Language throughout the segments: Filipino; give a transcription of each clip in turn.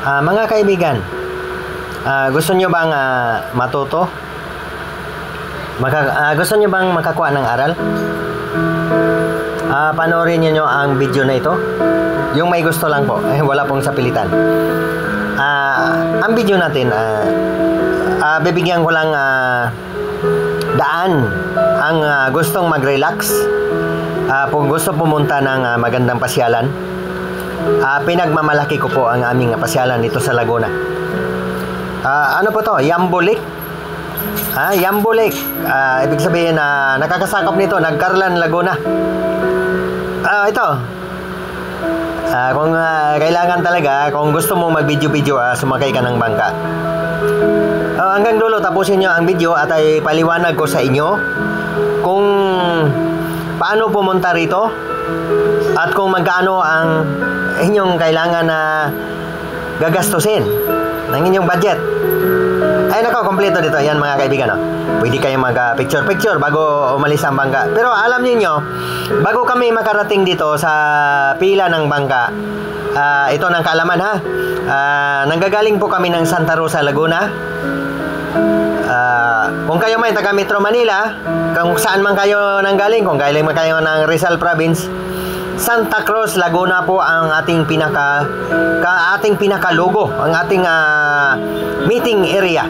Mga kaibigan, gusto nyo bang matuto? Gusto nyo bang makakuha ng aral? Panoorin nyo ang video na ito. Yung may gusto lang po, wala pong sapilitan. Ang video natin, bibigyan ko lang daan ang gustong mag-relax, kung gusto pumunta ng magandang pasyalan. Pinagmamalaki ko po ang aming pasyalan dito sa Laguna. Ano po to? Yambo Lake. Yambo Lake. Ibig sabihin na nakakasakop nito Nagcarlan, Laguna. Ito. Kung kailangan talaga, kung gusto mo mag-video-video, sumakay ka ng bangka. Hanggang dulo, tapusin nyo ang video at ay paliwanag ko sa inyo kung paano pumunta rito at kung magkano ang inyong kailangan na gagastusin ng inyong budget. Ay nako, kompleto dito. Yan mga kaibigan, pwede kayong mag-picture-picture bago umalis ang bangka. Pero alam niyo, bago kami makarating dito sa pila ng bangka, ito ng kaalaman nanggagaling po kami ng Santa Rosa, Laguna. Kung kayo may taga Metro Manila, kung saan man kayo nanggaling, kung galing man kayo ng Rizal Province, Santa Cruz, Laguna po ang ating pinaka-logo, ang ating meeting area.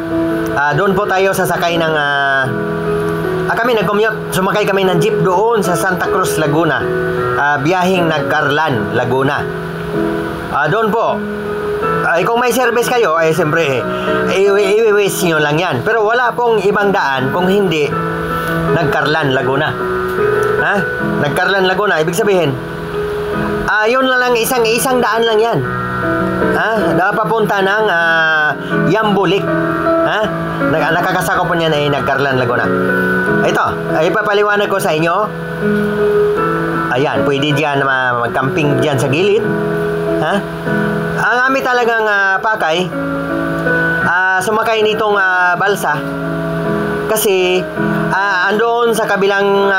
Doon po tayo sasakay ng kami nag-commute, sumakay kami ng jeep doon sa Santa Cruz, Laguna. Biyaheng Nagcarlan, Laguna. Doon po. Kung may service kayo, siyempre, i-waste nyo lang yan. Pero wala pong ibang daan kung hindi Nagcarlan, Laguna. Nagcarlan, Laguna, ibig sabihin, yun lang, isang daan lang yan. Papunta ng Yambo Lake. Nakakasakop po niyan ay Nagcarlan, Laguna. Ito, ipapaliwanag ko sa inyo. Ayan, pwede dyan mag-camping dyan sa gilid. Ang amin talagang pakay, sumakay nitong balsa. Kasi andoon sa kabilang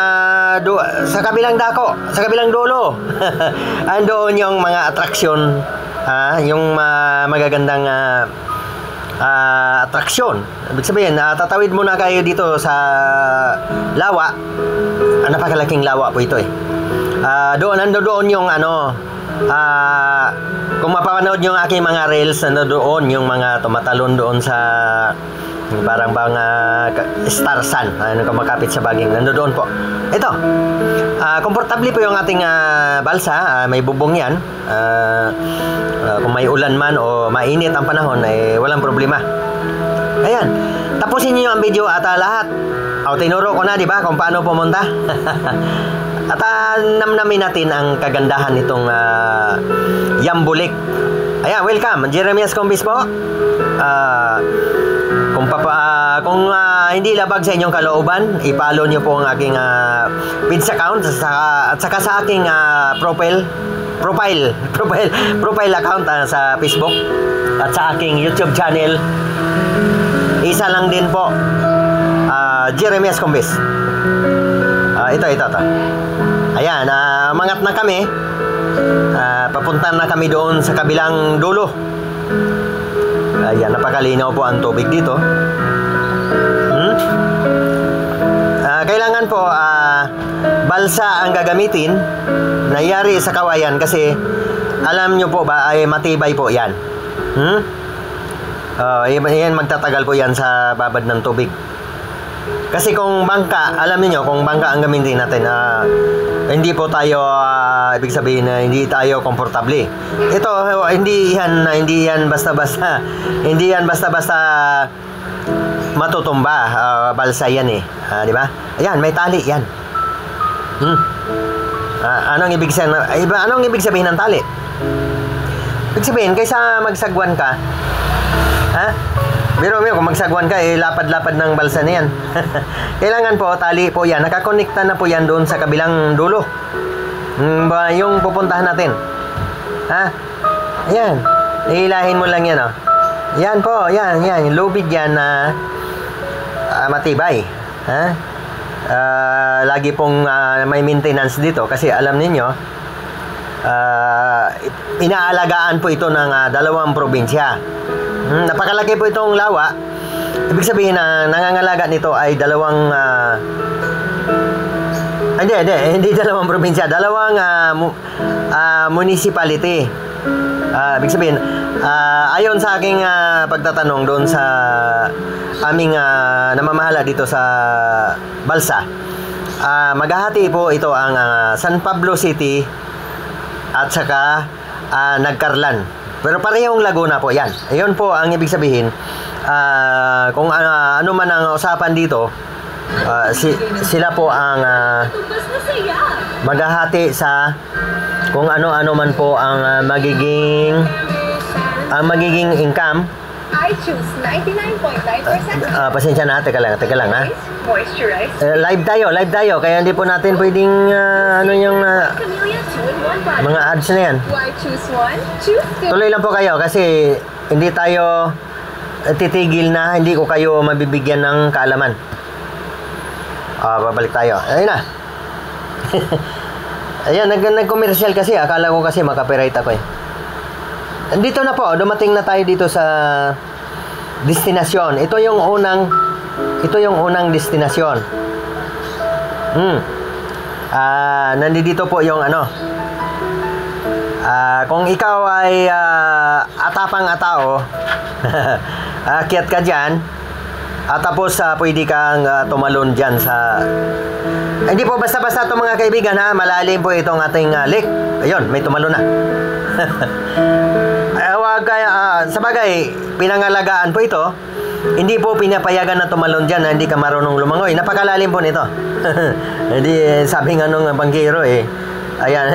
dako, sa kabilang dulo. Andoon yung mga atraksyon, yung magagandang atraksyon. Ibig sabihin, tatawid muna kayo dito sa lawa. Napakalaking lawa po ito doon yung kung mapapanood yung aking mga reels, doon yung mga tumatalon doon sa parang star sun, kumakapit sa baging, nandoon po. Ito, komportable po yung ating balsa. May bubong yan. Kung may ulan man o mainit ang panahon, walang problema. Ayan, tapusin niyo ang video at lahat. Tinuro ko na, di ba, kung paano pumunta. At namnamin natin ang kagandahan nitong Yambo Lake. Ayan, welcome, Jeremias Combis po. Kung hindi labag sa inyong kalooban, i-follow nyo po ang aking page account at saka sa aking profile account sa Facebook at sa aking YouTube channel. Isa lang din po, Jeremias Combis. Ito. Ayan, mangat na kami. Papunta na kami doon sa kabilang dulo. Ayan, napakalinaw po ang tubig dito. Kailangan po balsa ang gagamitin na yari sa kawayan kasi alam nyo po ba ay matibay po yan. Yan, magtatagal po yan sa babad ng tubig. Kasi kung bangka, alam niyo kung bangka ang gamitin natin, hindi po tayo, ibig sabihin na hindi tayo komportable. Ito, hindi yan basta-basta matutumba. Balsa yan di ba? Ayan, may tali yan. Anong ibig sabihin ng tali? Ibig sabihin, kaysa magsagwan ka, Biro kung magsagwan ka, lapad-lapad ng balsa na yan. Kailangan po, tali po yan. Nakakonekta na po yan doon sa kabilang dulo. Yung pupuntahan natin. Ayan. Ihilahin mo lang yan, Yan po, yan. Lubid yan na matibay. Lagi pong may maintenance dito. Kasi alam ninyo, inaalagaan po ito ng dalawang probinsya. Napakalaki po itong lawa. Ibig sabihin na nangangalaga nito ay dalawang hindi dalawang probinsya, dalawang municipality. Ibig sabihin, ayon sa aking pagtatanong doon sa aming namamahala dito sa Balsa, maghahati po ito ang San Pablo City at saka Nagcarlan. Pero parehong Laguna po yan. Ayun po ang ibig sabihin. Kung ano man ang usapan dito, sila po ang maghahati sa kung ano-ano man po ang magiging income. I choose 99.9%. Pasensya na, teka lang ha. Moisturize. Live tayo. Kaya hindi po natin pwedeng yung Camellia 2-in-1 body. mga ads na yan. Why choose one? Choose two. Tuloy lang po kayo kasi hindi tayo titigil na hindi ko kayo mabibigyan ng kaalaman. Babalik tayo. Ayun na. Ayan, nag-commercial kasi. Akala ko kasi makapiright ako eh. Dito na po, dumating na tayo dito sa destinasyon. Ito yung unang destinasyon. Nandito po yung kung ikaw ay atapang-atao, akyat ka dyan, at tapos pwede kang tumalon dyan sa... Hindi po basta-basta ito mga kaibigan ha, malalim po itong ating lake. Ayun, may tumalon na. Sa bagay, pinangalagaan po ito. Hindi po pinapayagan na tumalon dyan na hindi ka marunong lumangoy. Napakalalim po nito. Hindi, sabi nga nung bangkero eh. Ayan,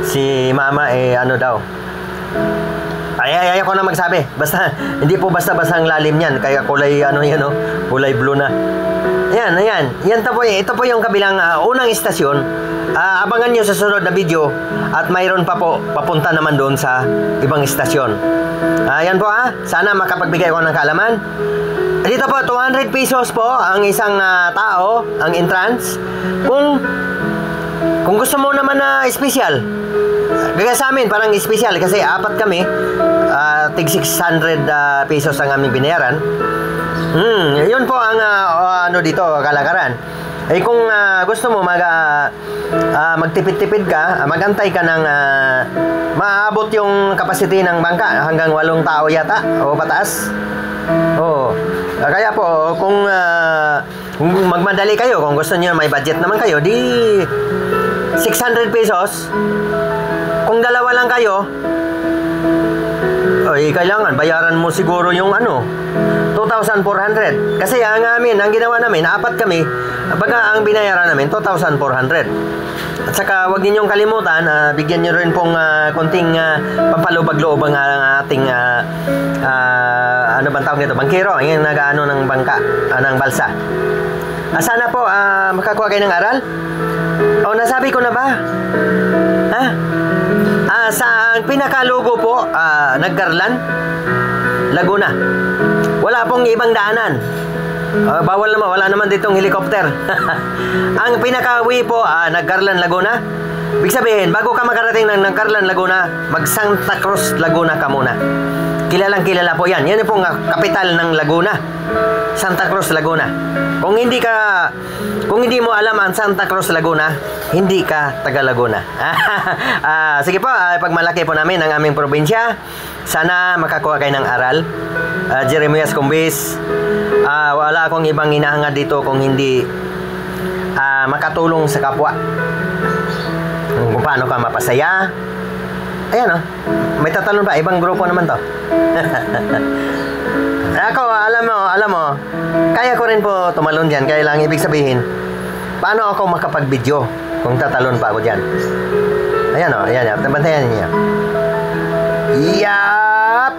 si mama daw. Ay, ako na magsabi. Basta, hindi po basta-basta ang lalim yan. Kaya kulay, kulay blue na. Ayan. Ito po yung kabilang unang istasyon. Abangan nyo sa sunod na video. At mayroon pa po, papunta naman doon sa ibang istasyon. Ayan po sana makapagbigay ko ng kaalaman. Dito po, 200 pesos po ang isang tao, ang entrance. Kung gusto mo naman na special, bigay sa amin, parang special kasi apat kami, tig 600 pesos ang aming binayaran. Yun po ang dito, kalakaran. Kung gusto mo magtipid-tipid ka, magantay ka ng maabot yung capacity ng bangka hanggang 8 tao yata o pataas. Kaya po kung magmadali kayo, kung gusto niyo may budget naman kayo, di 600 pesos. Kung dalawa lang kayo, kailangan bayaran mo siguro yung 2,400. Kasi ang ginawa namin, apat kami, baga ang binayaran namin 2,400. At saka wag ninyong kalimutan, bigyan niyo rin pong konting pampalubag-loob ang ating bang tawag nito, bangkero, yung nag-ano ng bangka, ng balsa. Sana po makakuha kayo ng aral. Nasabi ko na ba? Sa pinakalugo po, Nagcarlan, Laguna. Wala pong ibang daanan. Bawal naman, wala naman ditong helicopter. Ang pinaka-uwi po, Nagcarlan, Laguna. Ibig sabihin, bago ka makarating ng Nagcarlan, Laguna, mag-Santa Cruz, Laguna ka muna. Kilalang kilala po yan. Yan pong kapital ng Laguna. Santa Cruz, Laguna. Kung hindi mo alam ang Santa Cruz, Laguna, hindi ka taga Laguna. Sige po, pagmalaki po namin ang aming probinsya. Sana makakuha kayo ng aral. Jeremias Cumbis, wala akong ibang hinahangad dito kung hindi makatulong sa kapwa. Kung paano ka mapasaya. Ayan may tatalon pa, ibang grupo naman to. Ako, alam mo, kaya ko rin po tumalon dyan. Kaya lang ibig sabihin, paano ako makapag-video kung tatalon pa ako dyan? Ayan bantayan niyo. Yap!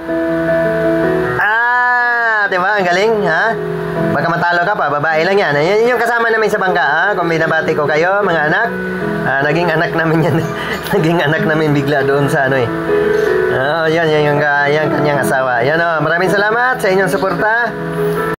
Diba? Ang galing, ha? Baka matalo ka pa, babae lang yan. Yan yung kasama namin sa bangka, Kung binabati ko kayo, mga anak. Naging anak namin yan. Naging anak namin bigla doon sa yan yung kanyang asawa. Yan maraming salamat sa inyong suporta.